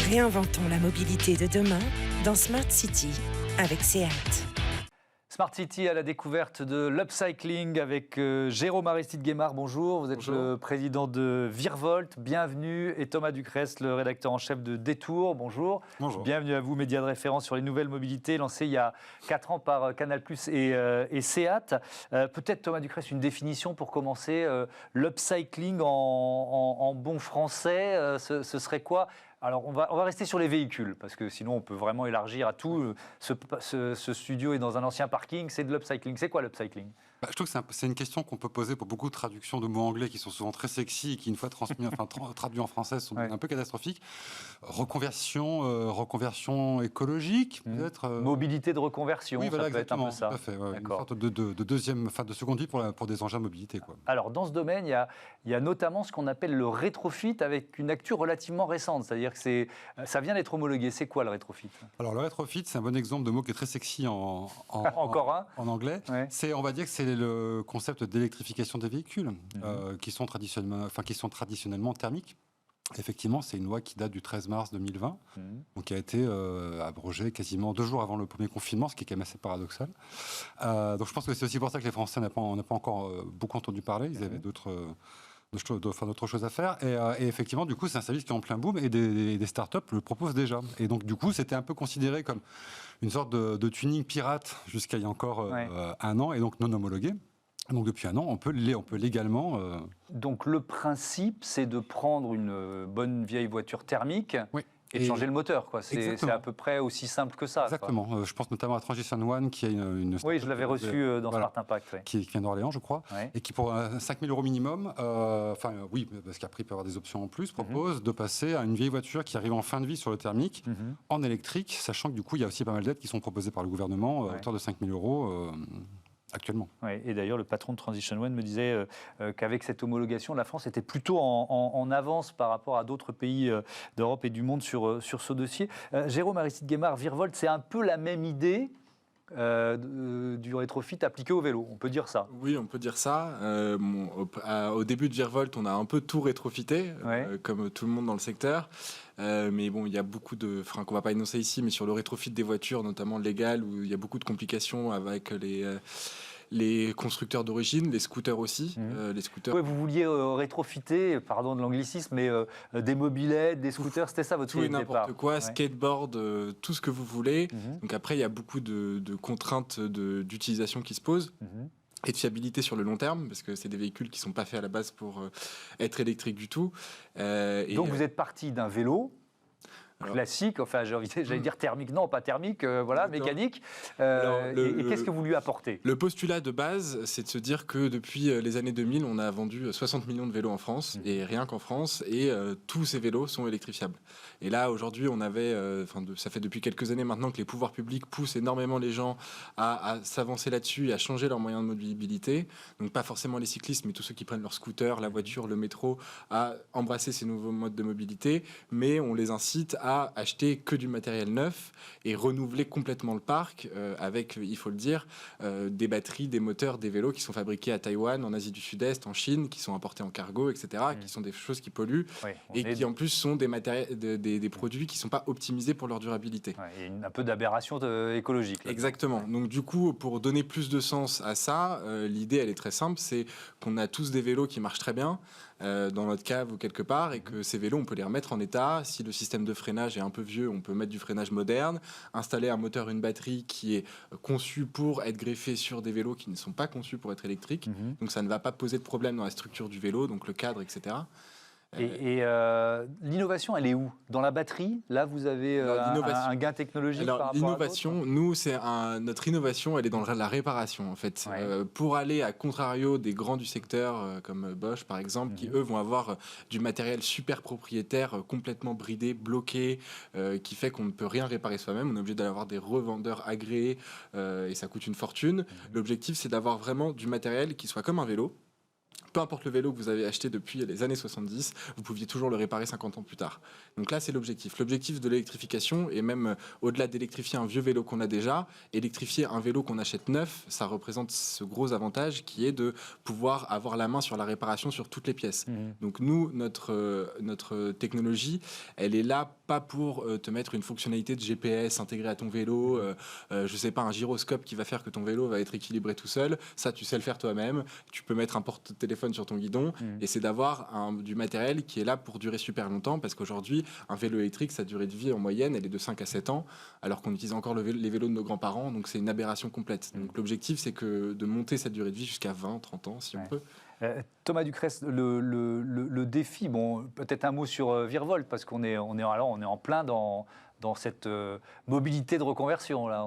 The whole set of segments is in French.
Réinventons la mobilité de demain dans Smart City avec SEAT. Smart City à la découverte de l'upcycling avec Jérôme Aristide-Guémard. Bonjour, vous êtes le président de Virvolt. Bienvenue. Et Thomas Ducrest, le rédacteur en chef de Détour. Bonjour. Bonjour. Bienvenue à vous, média de référence sur les nouvelles mobilités, lancé il y a 4 ans par Canal+ et SEAT. Peut-être, Thomas Ducrest, une définition pour commencer. L'upcycling en bon français, ce serait quoi ? Alors, on va rester sur les véhicules, parce que sinon, on peut vraiment élargir à tout. Ce studio est dans un ancien parking, c'est de l'upcycling. C'est quoi l'upcycling ? Je trouve que c'est une question qu'on peut poser pour beaucoup de traductions de mots anglais qui sont souvent très sexy et qui, une fois traduits en français, sont un peu catastrophiques. Reconversion écologique, peut-être. Mobilité de reconversion, oui, voilà, ça peut être un peu ça. Tout à fait, ouais, une sorte de seconde vie pour des engins mobilité, quoi. Alors, dans ce domaine, il y a notamment ce qu'on appelle le rétrofit avec une actu relativement récente. C'est-à-dire que ça vient d'être homologué. C'est quoi le rétrofit ? Alors, le rétrofit, c'est un bon exemple de mot qui est très sexy en anglais. Ouais. On va dire que c'est le concept d'électrification des véhicules qui sont traditionnellement thermiques. Effectivement, c'est une loi qui date du 13 mars 2020, donc qui a été abrogée quasiment 2 jours avant le premier confinement, ce qui est quand même assez paradoxal. Donc je pense que c'est aussi pour ça que les Français n'ont pas encore beaucoup entendu parler. Ils avaient d'autres choses à faire. Et effectivement, du coup, c'est un service qui est en plein boom et des startups le proposent déjà. Et donc, du coup, c'était un peu considéré comme une sorte de tuning pirate jusqu'à il y a encore 1 an et donc non homologué. Donc, depuis 1 an, on peut légalement... Donc, le principe, c'est de prendre une bonne vieille voiture thermique... Oui. Et de changer le moteur, quoi. C'est à peu près aussi simple que ça. Exactement. Je pense notamment à Transition One, qui est une oui, je l'avais reçu dans Smart Impact. Oui. Qui vient d'Orléans, je crois, et qui, pour 5 000 € minimum, oui, parce qu'après, il peut y avoir des options en plus, propose de passer à une vieille voiture qui arrive en fin de vie sur le thermique, en électrique, sachant que, du coup, il y a aussi pas mal d'aides qui sont proposées par le gouvernement, à hauteur de 5 000 € actuellement. Oui, et d'ailleurs, le patron de Transition One me disait qu'avec cette homologation, la France était plutôt en avance par rapport à d'autres pays d'Europe et du monde sur ce dossier. Jérôme Aristide-Guémard, Virvolt, c'est un peu la même idée du rétrofit appliqué au vélo, on peut dire ça. Oui, on peut dire ça. Au début de Virvolt, on a un peu tout rétrofité, comme tout le monde dans le secteur. Mais bon, il y a beaucoup de freins qu'on ne va pas énoncer ici, mais sur le rétrofit des voitures, notamment légales, où il y a beaucoup de complications avec les constructeurs d'origine, les scooters aussi. Les scooters... Oui, vous vouliez rétrofiter, pardon de l'anglicisme, mais des mobylettes, des scooters, c'était ça votre idée de départ ? Tout et n'importe quoi, skateboard, tout ce que vous voulez. Donc après, il y a beaucoup de contraintes d'utilisation qui se posent. Et de fiabilité sur le long terme, parce que c'est des véhicules qui ne sont pas faits à la base pour être électriques du tout. Donc vous êtes parti d'un vélo classique, enfin j'allais dire thermique, non pas thermique, mécanique. Et qu'est-ce que vous lui apportez ? Le postulat de base, c'est de se dire que depuis les années 2000, on a vendu 60 millions de vélos en France, et rien qu'en France, et tous ces vélos sont électrifiables. Et là, aujourd'hui, ça fait depuis quelques années maintenant que les pouvoirs publics poussent énormément les gens à s'avancer là-dessus et à changer leurs moyens de mobilité. Donc pas forcément les cyclistes, mais tous ceux qui prennent leur scooter, la voiture, le métro, à embrasser ces nouveaux modes de mobilité. Mais on les incite à acheter que du matériel neuf et renouveler complètement le parc avec, il faut le dire, des batteries, des moteurs, des vélos qui sont fabriqués à Taïwan, en Asie du Sud-Est, en Chine, qui sont importés en cargo, etc., qui sont des choses qui polluent et qui en plus sont des produits qui ne sont pas optimisés pour leur durabilité. Et un peu d'aberration écologique. Là. Exactement. Donc du coup, pour donner plus de sens à ça, l'idée, elle est très simple, c'est qu'on a tous des vélos qui marchent très bien dans notre cave ou quelque part, et que ces vélos, on peut les remettre en état. Si le système de freinage est un peu vieux, on peut mettre du freinage moderne, installer un moteur, une batterie qui est conçu pour être greffé sur des vélos qui ne sont pas conçus pour être électriques. Donc ça ne va pas poser de problème dans la structure du vélo, donc le cadre, etc. Et l'innovation, elle est où ? Dans la batterie ? Là, vous avez un gain technologique par rapport l'innovation, nous, notre innovation, elle est dans la réparation, en fait. Pour aller à contrario des grands du secteur, comme Bosch, par exemple, qui, eux, vont avoir du matériel super propriétaire, complètement bridé, bloqué, qui fait qu'on ne peut rien réparer soi-même. On est obligé d'avoir des revendeurs agréés, et ça coûte une fortune. L'objectif, c'est d'avoir vraiment du matériel qui soit comme un vélo. Peu importe le vélo que vous avez acheté depuis les années 70, vous pouviez toujours le réparer 50 ans plus tard. Donc là, c'est l'objectif. L'objectif de l'électrification, et même au-delà d'électrifier un vieux vélo qu'on a déjà, électrifier un vélo qu'on achète neuf, ça représente ce gros avantage qui est de pouvoir avoir la main sur la réparation sur toutes les pièces. Donc nous, notre technologie, elle est là pas pour te mettre une fonctionnalité de GPS intégrée à ton vélo, je sais pas, un gyroscope qui va faire que ton vélo va être équilibré tout seul. Ça, tu sais le faire toi-même. Tu peux mettre un porte-téléphone sur ton guidon et c'est d'avoir du matériel qui est là pour durer super longtemps parce qu'aujourd'hui, un vélo électrique, sa durée de vie en moyenne, elle est de 5 à 7 ans alors qu'on utilise encore les vélos de nos grands-parents. Donc, c'est une aberration complète. Donc, l'objectif, c'est de monter cette durée de vie jusqu'à 20, 30 ans si on peut. Thomas Ducrest, le défi, bon, peut-être un mot sur Virvolt, parce qu'on est en plein dans cette mobilité de reconversion. Là.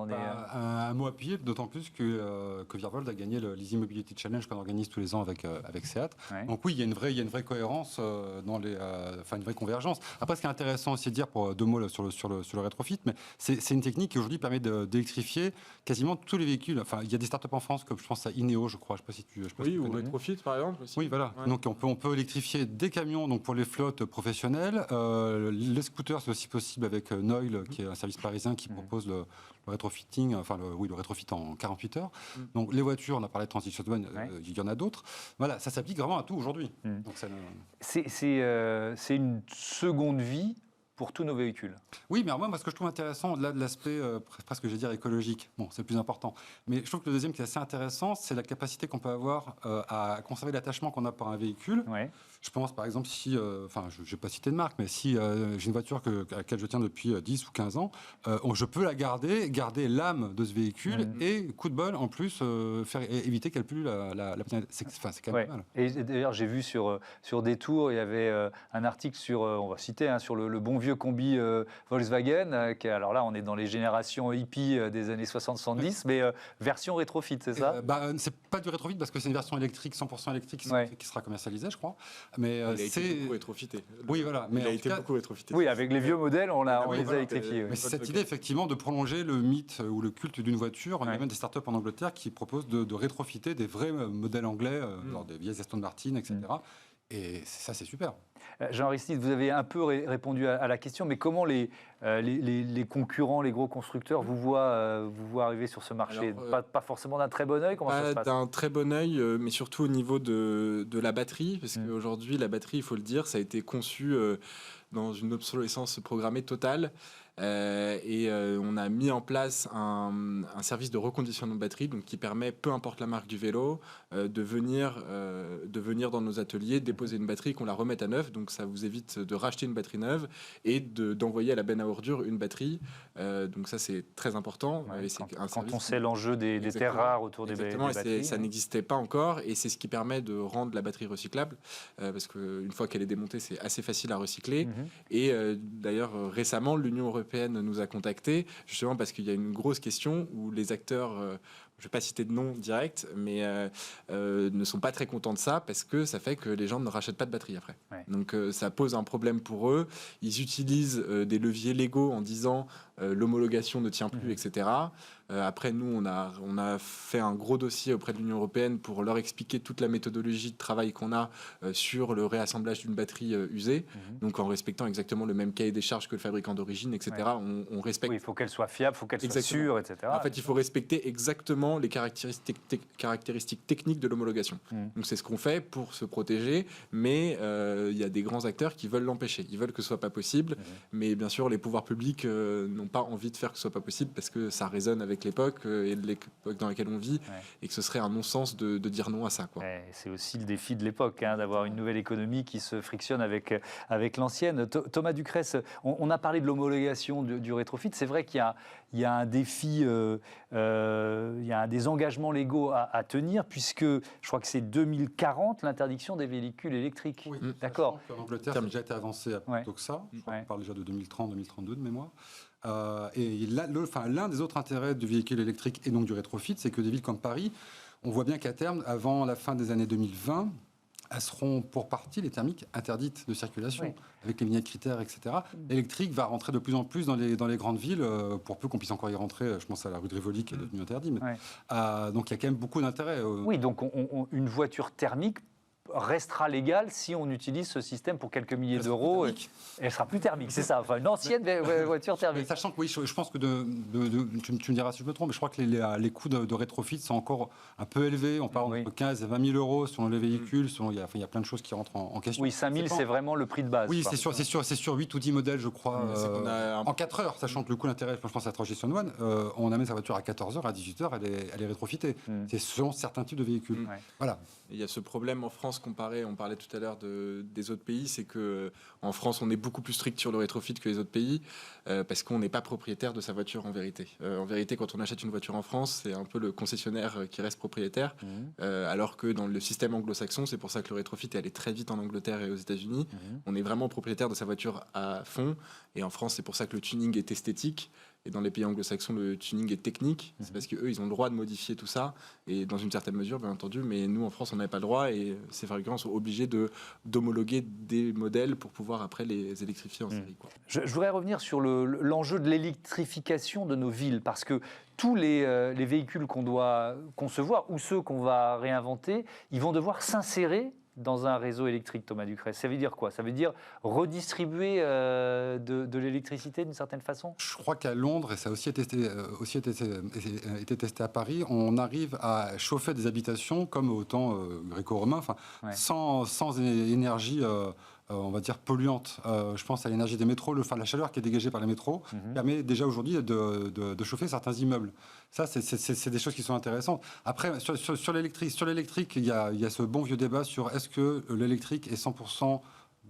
Un mot appuyé, d'autant plus que Virvolt a gagné l'Easy Mobility Challenge qu'on organise tous les ans avec SEAT. Ouais. Donc oui, il y a une vraie cohérence, une vraie convergence. Après, ce qui est intéressant aussi de dire, pour deux mots sur le rétrofit, mais c'est une technique qui aujourd'hui permet d'électrifier quasiment tous les véhicules. Enfin, il y a des startups en France, comme je pense à Ineo, je crois. Je sais pas si tu connais. Ou Retrofit, par exemple. Aussi. Oui, voilà. Ouais. Donc on peut électrifier des camions, donc pour les flottes professionnelles. Les scooters, c'est aussi possible avec Noil, qui est un service parisien qui propose le rétrofitting, le rétrofit en 48 heures. Donc les voitures, on a parlé de transition urbaine, il y en a d'autres. Voilà, ça s'applique vraiment à tout aujourd'hui. Donc c'est une seconde vie pour tous nos véhicules. Oui, mais moi, ce que je trouve intéressant, au-delà de l'aspect presque, je vais dire, écologique, bon, c'est le plus important, mais je trouve que le deuxième qui est assez intéressant, c'est la capacité qu'on peut avoir à conserver l'attachement qu'on a pour un véhicule. Ouais. Je pense, par exemple, si, je ne vais pas citer de marque, mais si j'ai une voiture à laquelle je tiens depuis 10 ou 15 ans, je peux la garder l'âme de ce véhicule et, coup de bol, en plus, éviter qu'elle pollue la planète. C'est quand même mal. Et d'ailleurs, j'ai vu sur Détour, il y avait un article sur, on va citer, sur le bon vieux combi Volkswagen, alors là, on est dans les générations hippies des années 60-70, mais version rétrofit, c'est ça ? C'est pas du rétrofit parce que c'est une version électrique, 100% électrique, qui sera commercialisée, je crois. Mais il a été beaucoup rétrofité. Oui, voilà. Mais il a été beaucoup rétrofité. Oui, avec les vieux modèles, on les a électrifiés. Mais c'est cette idée, effectivement, de prolonger le mythe ou le culte d'une voiture. Il y a même des startups en Angleterre qui proposent de rétrofiter des vrais modèles anglais, genre des vieilles Aston Martin, etc. Et ça, c'est super. Jean Aristide, vous avez un peu répondu à la question, mais comment les concurrents, les gros constructeurs vous voient arriver sur ce marché ? Pas forcément d'un très bon œil, comment ça se passe ? D'un très bon œil, mais surtout au niveau de la batterie, parce qu'aujourd'hui, la batterie, il faut le dire, ça a été conçu dans une obsolescence programmée totale. On a mis en place un service de reconditionnement de batterie donc qui permet, peu importe la marque du vélo, de venir dans nos ateliers, déposer une batterie, qu'on la remette à neuf. Donc ça vous évite de racheter une batterie neuve et d'envoyer à la benne à ordures une batterie. Donc ça, c'est très important. Ouais, quand on sait l'enjeu des terres rares autour des batteries. Ça n'existait pas encore et c'est ce qui permet de rendre la batterie recyclable parce qu'une fois qu'elle est démontée, c'est assez facile à recycler. Et d'ailleurs, récemment, l'Union européenne nous a contactés, justement parce qu'il y a une grosse question où les acteurs, je ne vais pas citer de nom direct, mais ne sont pas très contents de ça parce que ça fait que les gens ne rachètent pas de batterie après. Ouais. Donc ça pose un problème pour eux. Ils utilisent des leviers légaux en disant l'homologation ne tient plus, etc. Après, nous, on a fait un gros dossier auprès de l'Union européenne pour leur expliquer toute la méthodologie de travail qu'on a sur le réassemblage d'une batterie usée. Donc, en respectant exactement le même cahier des charges que le fabricant d'origine, etc. Ouais. On respecte. Oui, il faut qu'elle soit fiable, il faut qu'elle soit sûre, etc. En fait, il faut respecter exactement les caractéristiques techniques de l'homologation. Donc, c'est ce qu'on fait pour se protéger. Mais il y a des grands acteurs qui veulent l'empêcher. Ils veulent que ce soit pas possible. Mais bien sûr, les pouvoirs publics n'ont pas envie de faire que ce soit pas possible parce que ça résonne avec l'époque et de l'époque dans laquelle on vit et que ce serait un non-sens de dire non à ça. C'est aussi le défi de l'époque, d'avoir une nouvelle économie qui se frictionne avec l'ancienne. Thomas Ducrest, on a parlé de l'homologation du rétrofit. C'est vrai qu'il y a un défi, il y a des engagements légaux à tenir puisque je crois que c'est 2040 l'interdiction des véhicules électriques. Oui, d'accord. En Angleterre, ça a déjà été avancé à plus tôt que ça. Je crois qu'on parle déjà de 2030-2032 de mémoire. Et l'un des autres intérêts du véhicule électrique et donc du rétrofit, c'est que des villes comme Paris, on voit bien qu'à terme, avant la fin des années 2020, elles seront pour partie, les thermiques, interdites de circulation, avec les vignettes critères, etc. L'électrique va rentrer de plus en plus dans les grandes villes, pour peu qu'on puisse encore y rentrer. Je pense à la rue de Rivoli qui est devenue interdite. Donc il y a quand même beaucoup d'intérêt. Oui, donc une voiture thermique restera légale si on utilise ce système pour quelques milliers d'euros. Elle sera plus thermique, c'est ça. Enfin, une ancienne voiture thermique. Sachant que oui, je pense que tu me diras si je me trompe, mais je crois que les coûts de rétrofit sont encore un peu élevés. On parle entre 15 et 20 000 euros selon les véhicules. Il y a plein de choses qui rentrent en question. Oui, 5 000, c'est vraiment le prix de base. Oui, c'est sur 8 ou 10 modèles, je crois, en 4 heures, sachant que le coût d'intérêt, je pense à la Transition One, on amène sa voiture à 14 heures, à 18 heures, elle est rétrofitée. C'est selon certains types de véhicules. Voilà. Il y a ce problème en France comparé, on parlait tout à l'heure des autres pays, c'est qu'en France, on est beaucoup plus strict sur le rétrofit que les autres pays, parce qu'on n'est pas propriétaire de sa voiture en vérité. En vérité, quand on achète une voiture en France, c'est un peu le concessionnaire qui reste propriétaire, alors que dans le système anglo-saxon, c'est pour ça que le rétrofit est allé très vite en Angleterre et aux États-Unis. On est vraiment propriétaire de sa voiture à fond, et en France, c'est pour ça que le tuning est esthétique. Et dans les pays anglo-saxons, le tuning est technique. C'est parce qu'eux, ils ont le droit de modifier tout ça, et dans une certaine mesure, bien entendu. Mais nous, en France, on n'avait pas le droit, et ces fabricants sont obligés d'homologuer des modèles pour pouvoir après les électrifier en série. Je voudrais revenir sur l'enjeu de l'électrification de nos villes, parce que tous les véhicules qu'on doit concevoir, ou ceux qu'on va réinventer, ils vont devoir s'insérer dans un réseau électrique, Thomas Ducrest. Ça veut dire quoi? Ça veut dire redistribuer de l'électricité d'une certaine façon? Je crois qu'à Londres, et ça a aussi été testé à Paris, on arrive à chauffer des habitations comme au temps gréco-romain, sans énergie on va dire polluante. Je pense à l'énergie des métros, la chaleur qui est dégagée par les métros permet déjà aujourd'hui de chauffer certains immeubles. Ça, c'est des choses qui sont intéressantes. Après, sur l'électrique, il y a ce bon vieux débat sur est-ce que l'électrique est 100%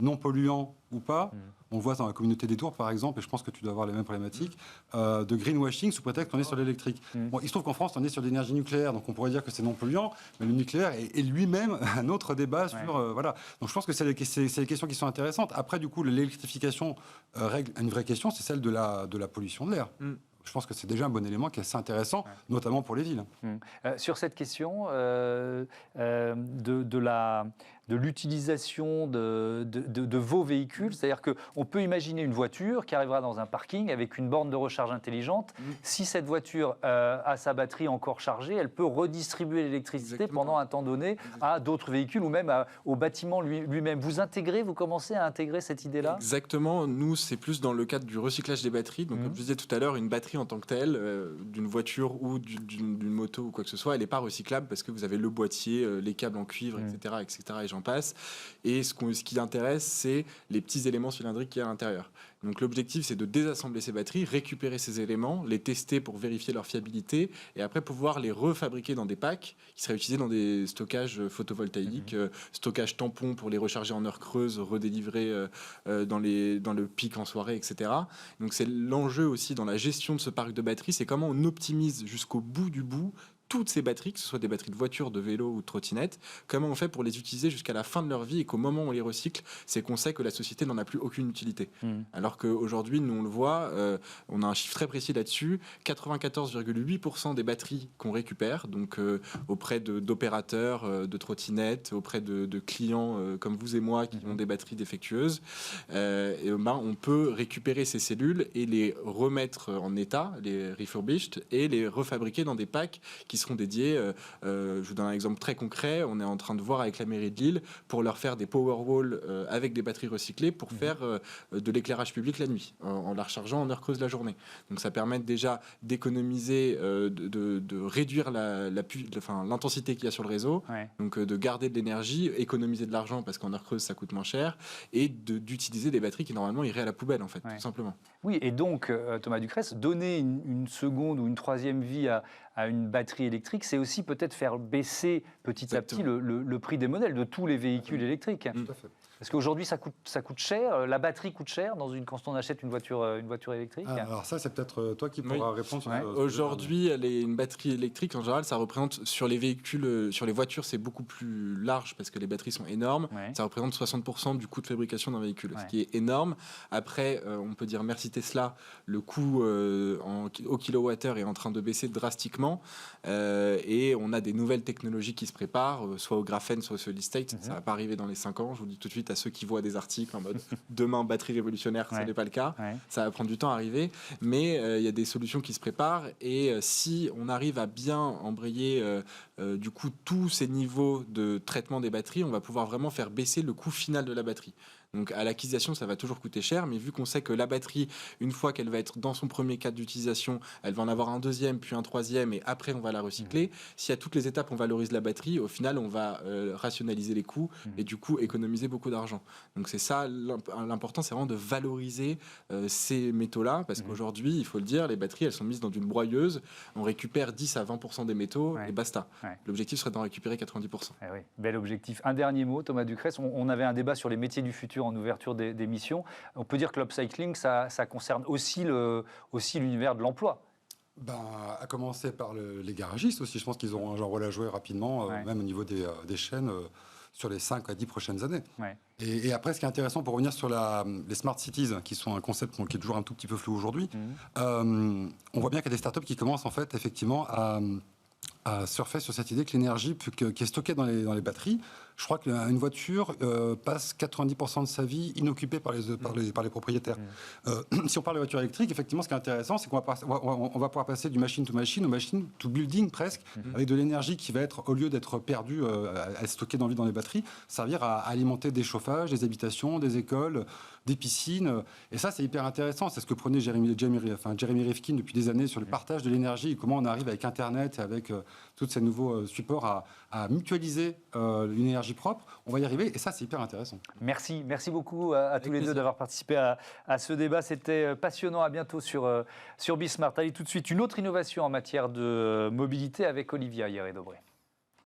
non polluant ou pas. On voit dans la communauté des Tours, par exemple, et je pense que tu dois avoir les mêmes problématiques, de greenwashing sous prétexte qu'on est sur l'électrique. Bon, il se trouve qu'en France, on est sur l'énergie nucléaire, donc on pourrait dire que c'est non polluant, mais le nucléaire est lui-même un autre débat sur... voilà. Donc je pense que c'est des questions qui sont intéressantes. Après, du coup, l'électrification règle une vraie question, c'est celle de la pollution de l'air. Je pense que c'est déjà un bon élément qui est assez intéressant, notamment pour les villes. Sur cette question de l'utilisation de vos véhicules, c'est-à-dire qu'on peut imaginer une voiture qui arrivera dans un parking avec une borne de recharge intelligente. Si cette voiture a sa batterie encore chargée, elle peut redistribuer l'électricité pendant un temps donné à d'autres véhicules ou même au bâtiment lui-même. Vous commencez à intégrer cette idée-là? Exactement. Nous, c'est plus dans le cadre du recyclage des batteries. Donc, comme je disais tout à l'heure, une batterie en tant que telle, d'une voiture ou d'une moto ou quoi que ce soit, elle n'est pas recyclable parce que vous avez le boîtier, les câbles en cuivre, etc., et j'en passe. Et ce qui intéresse, c'est les petits éléments cylindriques qu'il y a à l'intérieur. Donc l'objectif, c'est de désassembler ces batteries, récupérer ces éléments, les tester pour vérifier leur fiabilité et après pouvoir les refabriquer dans des packs qui seraient utilisés dans des stockages photovoltaïques, stockage tampon pour les recharger en heure creuse, redélivrer dans le pic en soirée, etc. Donc c'est l'enjeu aussi dans la gestion de ce parc de batteries, c'est comment on optimise jusqu'au bout du bout toutes ces batteries, que ce soit des batteries de voiture, de vélo ou de trottinette, comment on fait pour les utiliser jusqu'à la fin de leur vie et qu'au moment où on les recycle, c'est qu'on sait que la société n'en a plus aucune utilité. Alors qu'aujourd'hui, nous on le voit, on a un chiffre très précis là-dessus, 94,8% des batteries qu'on récupère, donc auprès d'opérateurs, de trottinettes, auprès de clients comme vous et moi qui ont des batteries défectueuses, on peut récupérer ces cellules et les remettre en état, les refurbished, et les refabriquer dans des packs qui seront dédiés. Je vous donne un exemple très concret. On est en train de voir avec la mairie de Lille pour leur faire des Powerwall avec des batteries recyclées pour faire de l'éclairage public la nuit, en la rechargeant en heure creuse la journée. Donc ça permet déjà d'économiser, de réduire l'intensité qu'il y a sur le réseau, donc de garder de l'énergie, économiser de l'argent parce qu'en heure creuse ça coûte moins cher, et d'utiliser des batteries qui normalement iraient à la poubelle en fait, tout simplement. Oui, et donc Thomas Ducrest, donner une seconde ou une troisième vie à une batterie électrique, c'est aussi peut-être faire baisser petit à petit le prix des modèles de tous les véhicules électriques. Tout à fait. Parce qu'aujourd'hui, ça coûte cher, la batterie coûte cher quand on achète une voiture électrique. Alors ça, c'est peut-être toi qui pourras répondre. Aujourd'hui, une batterie électrique, en général, ça représente, sur les véhicules, sur les voitures, c'est beaucoup plus large parce que les batteries sont énormes. Ça représente 60% du coût de fabrication d'un véhicule, ce qui est énorme. Après, on peut dire merci Tesla, le coût au kilowattheure est en train de baisser drastiquement. Et on a des nouvelles technologies qui se préparent, soit au graphène, soit au solid state. Ça ne va pas arriver dans les 5 ans, je vous le dis tout de suite, à ceux qui voient des articles en mode demain batterie révolutionnaire, ce n'est pas le cas. Ça va prendre du temps à arriver, mais il y a des solutions qui se préparent et si on arrive à bien embrayer du coup tous ces niveaux de traitement des batteries, on va pouvoir vraiment faire baisser le coût final de la batterie. Donc à l'acquisition, ça va toujours coûter cher, mais vu qu'on sait que la batterie, une fois qu'elle va être dans son premier cadre d'utilisation, elle va en avoir un deuxième, puis un troisième, et après on va la recycler. Si à toutes les étapes on valorise la batterie, au final on va rationaliser les coûts et du coup économiser beaucoup d'argent. Donc c'est ça l'important, c'est vraiment de valoriser ces métaux-là, parce qu'aujourd'hui, il faut le dire, les batteries elles sont mises dans une broyeuse, on récupère 10 à 20% des métaux et basta. L'objectif serait d'en récupérer 90%. Oui, bel objectif. Un dernier mot, Thomas Ducrest, on avait un débat sur les métiers du futur en ouverture d'émission. On peut dire que l'upcycling, ça concerne aussi l'univers de l'emploi. À commencer par les garagistes aussi. Je pense qu'ils auront un rôle à jouer rapidement, même au niveau des chaînes, sur les 5 à 10 prochaines années. Et après, ce qui est intéressant pour revenir sur les smart cities, qui sont un concept qui est toujours un tout petit peu flou aujourd'hui, on voit bien qu'il y a des startups qui commencent en fait effectivement à surfer sur cette idée que l'énergie qui est stockée dans les batteries, je crois qu'une voiture passe 90% de sa vie inoccupée par les propriétaires. Si on parle de voiture électrique, effectivement, ce qui est intéressant, c'est qu'on va pouvoir passer du machine to machine au machine to building presque, avec de l'énergie qui va être, au lieu d'être perdue, à stocker dans les batteries, servir à alimenter des chauffages, des habitations, des écoles, des piscines. Et ça, c'est hyper intéressant. C'est ce que prenait Jeremy Rifkin depuis des années sur le partage de l'énergie et comment on arrive avec Internet et avec tous ces nouveaux supports à mutualiser l'énergie propre. On va y arriver et ça, c'est hyper intéressant. Merci beaucoup à tous les deux d'avoir participé à ce débat. C'était passionnant. À bientôt sur Bismart. Allez, tout de suite, une autre innovation en matière de mobilité avec Olivia Hierret-Dobré.